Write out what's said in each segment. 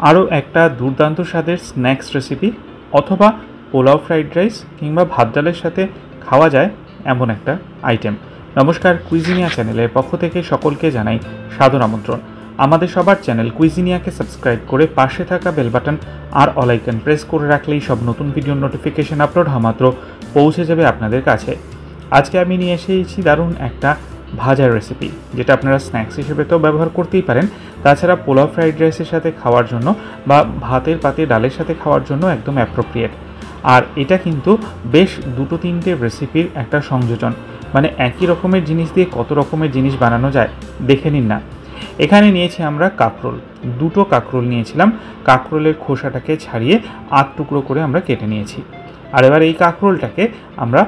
আরও একটা দুর্দান্ত স্বাদের স্ন্যাক্স রেসিপি অথবা পোলাও ফ্রাইড রাইস কিংবা ভাত ডালের সাথে খাওয়া যায় এমন একটা আইটেম। নমস্কার, কুইজিনিয়া চ্যানেলের পক্ষ থেকে সকলকে জানাই সাদর আমন্ত্রণ। আমাদের সবার চ্যানেল কুইজিনিয়াকে সাবস্ক্রাইব করে পাশে থাকা বেল বাটন আর অল আইকন প্রেস করে রাখলেই সব নতুন ভিডিওর নোটিফিকেশন আপলোড হওয়া মাত্র পৌঁছে যাবে আপনাদের কাছে। আজকে আমি নিয়ে এসেছি দারুণ একটা ভাজার রেসিপি, যেটা আপনারা স্ন্যাক্স হিসেবে তো ব্যবহার করতেই পারেন, তাছাড়া পোলাও ফ্রাইড রাইসের সাথে খাওয়ার জন্য বা ভাতের পাতে ডালের সাথে খাওয়ার জন্য একদম অ্যাপ্রোপ্রিয়েট। আর এটা কিন্তু বেশ দুটো তিনটে রেসিপির একটা সংযোজন, মানে একই রকমের জিনিস দিয়ে কত রকমের জিনিস বানানো যায় দেখে নিন না। এখানে নিয়েছি আমরা কাঁকরোল, দুটো কাঁকরোল নিয়েছিলাম। কাঁকরোলের খোসাটাকে ছাড়িয়ে 8 টুকরো করে আমরা কেটে নিয়েছি। আর এবার এই কাঁকরোলটাকে আমরা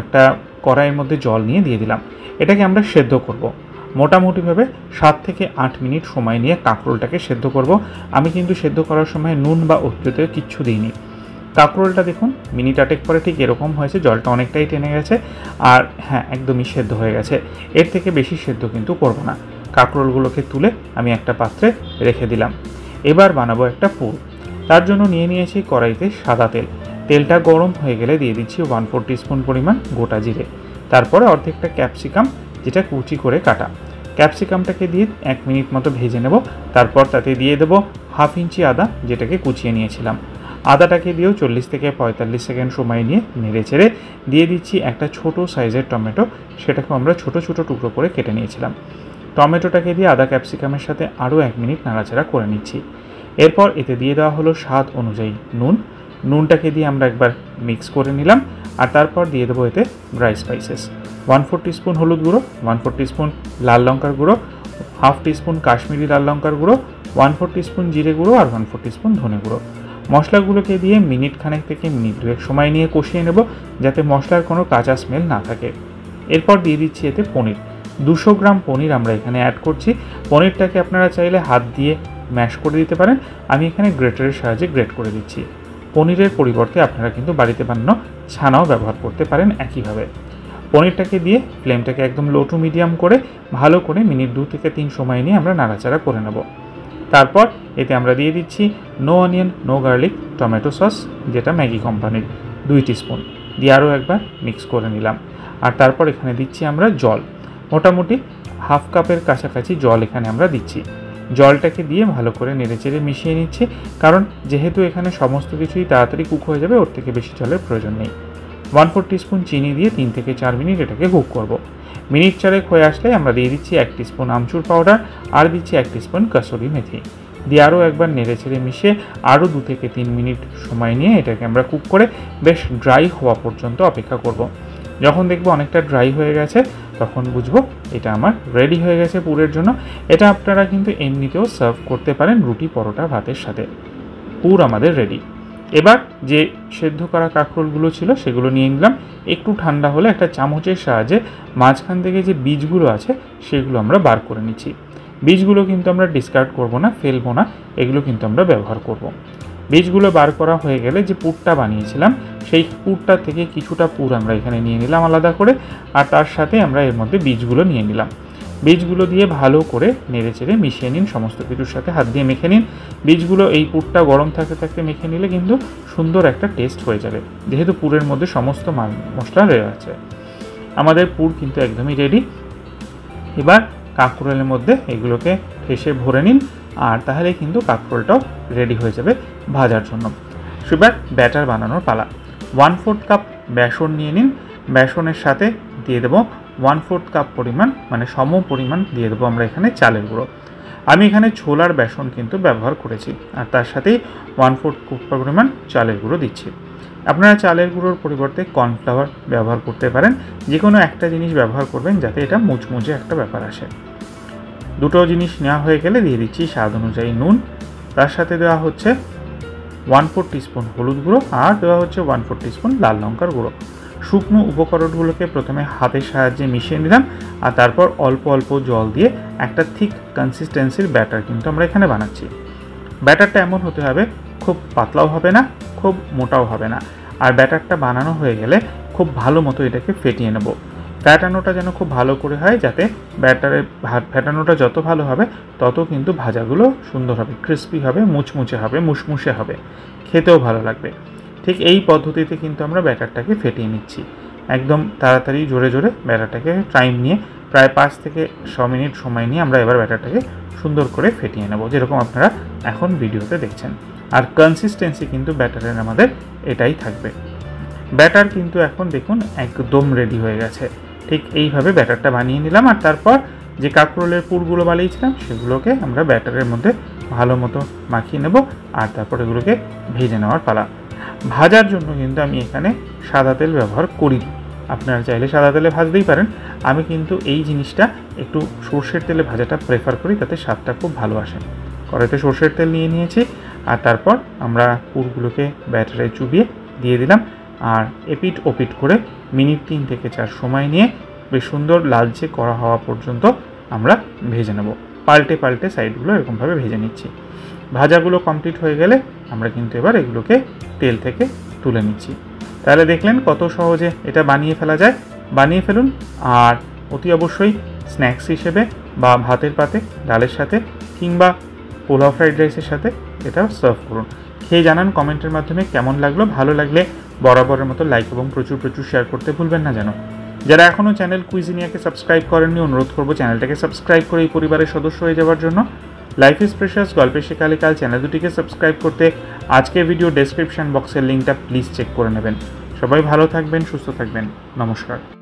একটা কড়াইয়ের মধ্যে জল নিয়ে দিয়ে দিলাম। এটাকে আমরা সেদ্ধ করব। মোটামুটিভাবে 7 থেকে 8 মিনিট সময় নিয়ে কাঁকরোলটাকে সেদ্ধ করব। আমি কিন্তু সেদ্ধ করার সময় নুন বা অতিরিক্ত কিচ্ছু দিইনি। কাঁকরোলটা দেখুন মিনিট 8 পরে ঠিক এরকম হয়েছে, জলটা অনেকটাই টেনে গেছে আর হ্যাঁ একদমই সেদ্ধ হয়ে গেছে। এর থেকে বেশি সেদ্ধ কিন্তু করব না। কাঁকরোলগুলোকে তুলে আমি একটা পাত্রে রেখে দিলাম। এবার বানাবো একটা পুর। তার জন্য নিয়ে নিয়েছি কড়াইতে সাদা তেল। তেলটা গরম হয়ে গেলে দিয়ে দিচ্ছি 1/4 টিস্পুন পরিমাণ গোটা জিরে, তারপরে অর্ধেকটা ক্যাপসিকাম যেটা কুচি করে কাটা। ক্যাপসিকামটাকে দিয়ে 1 মিনিট মতো ভেজে নেব। তারপর তাতে দিয়ে দেবো 1/2 ইঞ্চি আদা, যেটাকে কুচিয়ে নিয়েছিলাম। আদাটাকে দিয়েও 40 থেকে 45 সেকেন্ড সময় নিয়ে নেড়ে চেড়ে দিয়ে দিচ্ছি একটা ছোট সাইজের টমেটো, সেটাকে আমরা ছোট ছোট টুকরো করে কেটে নিয়েছিলাম। টমেটোটাকে দিয়ে আদা ক্যাপসিকামের সাথে আরও 1 মিনিট নাড়াচাড়া করে নিচ্ছি। এরপর এতে দিয়ে দেওয়া হলো স্বাদ অনুযায়ী নুনটাকে দিয়ে আমরা একবার মিক্স করে নিলাম। আর তারপর দিয়ে দেবো এতে ড্রাই স্পাইসেস, 1/4 টিস্পুন হলুদ গুঁড়ো, 1/4 টিস্পুন লাল লঙ্কার গুঁড়ো, 1/2 টিস্পুন কাশ্মীরি লাল লঙ্কার গুঁড়ো, 1/4 টিস্পুন জিরে গুঁড়ো আর 1/4 টিস্পুন ধনে গুঁড়ো। মশলাগুলোকে দিয়ে মিনিট খানেক থেকে মিনিট 2 সময় নিয়ে কষিয়ে নেব, যাতে মশলার কোনো কাঁচা স্মেল না থাকে। এরপর দিয়ে দিচ্ছি এতে পনির। 200 গ্রাম পনির আমরা এখানে অ্যাড করছি। পনিরটাকে আপনারা চাইলে হাত দিয়ে ম্যাশ করে দিতে পারেন, আমি এখানে গ্রেটারের সাহায্যে গ্রেট করে দিচ্ছি। পনিরের পরিবর্তে আপনারা কিন্তু বাড়িতে বানানো ছানাও ব্যবহার করতে পারেন একইভাবে। পনিরটাকে দিয়ে ফ্লেমটাকে একদম লো টু মিডিয়াম করে ভালো করে মিনিট 2 থেকে 3 সময় নিয়ে আমরা নাড়াচাড়া করে নেব। তারপর এতে আমরা দিয়ে দিচ্ছি no onion no garlic tomato sauce, যেটা ম্যাগি কোম্পানির, 2 টিস্পুন দিয়ে আরও একবার মিক্স করে নিলাম। আর তারপর এখানে দিচ্ছি আমরা জল, মোটামুটি 1/2 কাপের কাছাকাছি জল এখানে আমরা দিচ্ছি। জলটাকে দিয়ে ভালো করে নেড়েচেড়ে মিশিয়ে নিচ্ছি, কারণ যেহেতু এখানে সমস্ত কিছুই তাড়াতাড়ি কুক হয়ে যাবে, ওর থেকে বেশি জলের প্রয়োজন নেই। 1/4 টিস্পুন চিনি দিয়ে 3 থেকে 4 মিনিট এটাকে কুক করব। মিনিট 4 হয়ে আসলে আমরা দিয়ে দিচ্ছি 1 টিস্পুন আমচুর পাউডার আর দিচ্ছি 1 টিস্পুন কাসুরি মেথি দিয়ে আরও একবার নেড়েচেড়ে মিশিয়ে আরও 2 থেকে 3 মিনিট সময় নিয়ে এটাকে আমরা কুক করে বেশ ড্রাই হওয়া পর্যন্ত অপেক্ষা করব। যখন দেখব অনেকটা ড্রাই হয়ে গেছে তখন বুঝবো এটা আমার রেডি হয়ে গেছে পুরের জন্য। এটা আপনারা কিন্তু এমনিতেও সার্ভ করতে পারেন রুটি পরোটা ভাতের সাথে। পুর আমাদের রেডি। এবার যে সেদ্ধ করা কাঁকরোলগুলো ছিল সেগুলো নিয়ে নিলাম। একটু ঠান্ডা হলে একটা চামচের সাহায্যে মাঝখান থেকে যে বীজগুলো আছে সেগুলো আমরা বার করে নিচ্ছি। বীজগুলো কিন্তু আমরা ডিসকার্ড করব না, ফেলবো না, এগুলো কিন্তু আমরা ব্যবহার করব। বীজগুলো বার করা হয়ে গেলে যে পুরটা বানিয়েছিলাম সেই পুরটা থেকে কিছুটা পুর আমরা এখানে নিয়ে নিলাম আলাদা করে, আর তার সাথে আমরা এর মধ্যে বীজগুলো নিয়ে নিলাম। বীজগুলো দিয়ে ভালো করে নেড়েচেড়ে মিশিয়ে নিন, সমস্ত কিছুর সাথে হাত দিয়ে মেখে নিন। বীজগুলো এই পুরটা গরম থাকতে থাকতে মেখে নিলে কিন্তু সুন্দর একটা টেস্ট হয়ে যাবে, যেহেতু পুরের মধ্যে সমস্ত মশলা রয়ে আছে। আমাদের পুর কিন্তু একদমই রেডি। এবার কাঁকরোলের মধ্যে এগুলোকে ঠেসে ভরে নিন, আর তাহলে কিন্তু কাঁকরোলটাও রেডি হয়ে যাবে ভাজার জন্য। এবার ব্যাটার বানানোর পালা। 1/4 কাপ বেসন নিয়ে নিন। বেসনের সাথে দিয়ে দেবো 1/4 কাপ পরিমাণ, মানে সম পরিমাণ দিয়ে দেবো আমরা এখানে চালের গুঁড়ো। আমি এখানে ছোলার বেসন কিন্তু ব্যবহার করেছি, আর তার সাথেই 1/4 কাপ পরিমাণ চালের গুঁড়ো দিচ্ছি। আপনারা চালের গুঁড়োর পরিবর্তে কর্নফ্লাওয়ার ব্যবহার করতে পারেন, যে কোনো একটা জিনিস ব্যবহার করবেন যাতে এটা মুচমুচে একটা ব্যাপার আসে। দুটো জিনিস নেওয়া হয়ে গেলে দিয়ে দিচ্ছি স্বাদ অনুযায়ী নুন, তার সাথে দেওয়া হচ্ছে 1/4 টিস্পুন হলুদ গুঁড়ো আর দেওয়া হচ্ছে 1/4 টিস্পুন লাল লঙ্কার গুঁড়ো। শুকনো উপকরণগুলোকে প্রথমে হাতের সাহায্যে মিশিয়ে নিলাম, আর তারপর অল্প অল্প জল দিয়ে একটা থিক কনসিস্টেন্সির ব্যাটার কিন্তু আমরা এখানে বানাচ্ছি। ব্যাটারটা এমন হতে হবে, খুব পাতলাও হবে না, খুব মোটাও হবে না। আর ব্যাটারটা বানানো হয়ে গেলে খুব ভালো মতো এটাকে ফেটিয়ে নেব। ফ্যাটানোটা যেন খুব ভালো করে হয়, যাতে ব্যাটারের ফ্যাটানোটা যত ভালো হবে তত কিন্তু ভাজাগুলো সুন্দর হবে, ক্রিস্পি হবে, মুচমুচে হবে, মুসমুসে হবে, খেতেও ভালো লাগবে। ঠিক এই পদ্ধতিতে কিন্তু আমরা ব্যাটারটাকে ফেটিয়ে নিচ্ছি। একদম তাড়াতাড়ি জোরে জোরে ব্যাটারটাকে টাইম নিয়ে প্রায় 5 থেকে 6 মিনিট সময় নিয়ে আমরা এবার ব্যাটারটাকে সুন্দর করে ফেটিয়ে নেব, যেরকম আপনারা এখন ভিডিওতে দেখছেন। আর কনসিস্টেন্সি কিন্তু ব্যাটারের আমাদের এটাই থাকবে। ব্যাটার কিন্তু এখন দেখুন একদম রেডি হয়ে গেছে। ঠিক এইভাবে ব্যাটারটা বানিয়ে নিলাম, আর তারপর যে কাঁকরোলের পুরগুলো বানিয়েছিলাম সেগুলোকে আমরা ব্যাটারের মধ্যে ভালো মতো মাখিয়ে নেব, আর তারপর এগুলোকে ভেজে নেওয়ার পালা। ভাজার জন্য কিন্তু আমি এখানে সাদা তেল ব্যবহার করি, আপনারা চাইলে সাদা তেলে ভাজতেই পারেন। আমি কিন্তু এই জিনিসটা একটু সর্ষের তেলে ভাজাটা প্রেফার করি, তাতে স্বাদটা খুব ভালো আসে। কড়াইতে সর্ষের তেল নিয়ে নিয়েছি, আর তারপর আমরা পুরগুলোকে ব্যাটারে চুবিয়ে দিয়ে দিলাম, আর এপিট ওপিট করে মিনিট 3 থেকে 4 সময় নিয়ে বেশ সুন্দর লালচে করা হওয়া পর্যন্ত আমরা ভেজে নেব। পাল্টে পাল্টে সাইডগুলো এরকমভাবে ভেজে নিচ্ছি। ভাজাগুলো কমপ্লিট হয়ে গেলে আমরা কিন্তু এবার এগুলোকে তেল থেকে তুলে নিচ্ছি। তাহলে দেখলেন কত সহজে এটা বানিয়ে ফেলা যায়। বানিয়ে ফেলুন, আর অতি অবশ্যই স্ন্যাক্স হিসেবে বা ভাতের পাতে, ডালের সাথে কিংবা পোলাও ফ্রাইড রাইসের সাথে এটা সার্ভ করুন। খেয়ে জানান কমেন্টের মাধ্যমে কেমন লাগলো। ভালো লাগলে বরাবরের মতো লাইক এবং প্রচুর প্রচুর শেয়ার করতে ভুলবেন না যেন। যারা এখনও চ্যানেল কুইজিনিয়াকে সাবস্ক্রাইব করেননি, অনুরোধ করবো চ্যানেলটাকে সাবস্ক্রাইব করে এই পরিবারের সদস্য হয়ে যাওয়ার জন্য। লাইফ ইজ প্রেশাস গল্পের শেখালে কাল চ্যানেল দুটিকে সাবস্ক্রাইব করতে আজকের ভিডিও ডেসক্রিপশন বক্সের লিঙ্কটা প্লিজ চেক করে নেবেন। সবাই ভালো থাকবেন, সুস্থ থাকবেন। নমস্কার।